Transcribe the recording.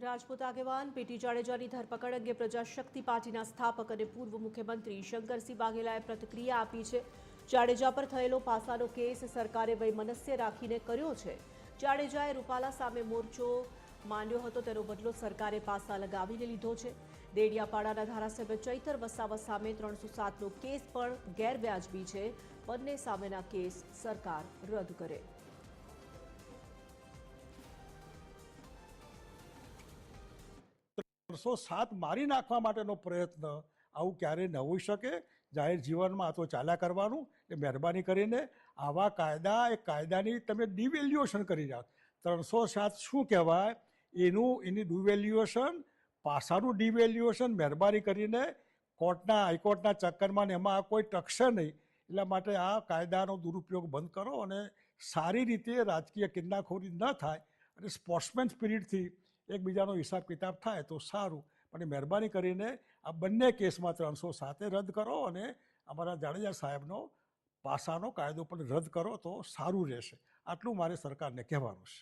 રાજપૂત આગેવાન પીટી જાડેજાની ધરપકડ અંગે પ્રજાશક્તિ પાર્ટીના સ્થાપક અને પૂર્વ મુખ્યમંત્રી શંકરસિંહ વાઘેલાએ પ્રતિક્રિયા આપી છે। જાડેજા પર થયેલો પાસાનો કેસ સરકારે વૈમનસ્ય રાખીને કર્યો છે। જાડેજાએ રૂપાલા સામે મોરચો માંડ્યો હતો, તેનો બદલો સરકારે પાસા લગાવીને લીધો છે। દેડિયાપાડાના ધારાસભ્ય ચૈતર વસાવા સામે 307નો કેસ પણ ગેરવ્યાજબી છે। બંને સામેના કેસ સરકાર રદ કરે। 307 મારી નાખવા માટેનો પ્રયત્ન આવું ક્યારેય ન હોઈ શકે। જાહેર જીવનમાં આ તો ચાલ્યા કરવાનું। એ મહેરબાની કરીને આવા કાયદા એ કાયદાની તમે ડિવેલ્યુએશન કરી રહ્યા। 307 શું કહેવાય એની ડિવેલ્યુએશન, પાસાનું ડિવેલ્યુએશન મહેરબાની કરીને હાઈકોર્ટના ચક્કરમાં ને એમાં કોઈ ટકશે નહીં। એટલા માટે આ કાયદાનો દુરુપયોગ બંધ કરો અને સારી રીતે રાજકીય કિન્નાખોરી ન થાય અને સ્પોર્ટ્સમેન સ્પિરિટથી એકબીજાનો હિસાબ કિતાબ થાય તો સારું। પણ મહેરબાની કરીને આ બંને કેસમાં 307 રદ કરો અને અમારા જાડેજા સાહેબનો પાસાનો કાયદો પણ રદ કરો તો સારું રહેશે। આટલું મારે સરકારને કહેવાનું છે।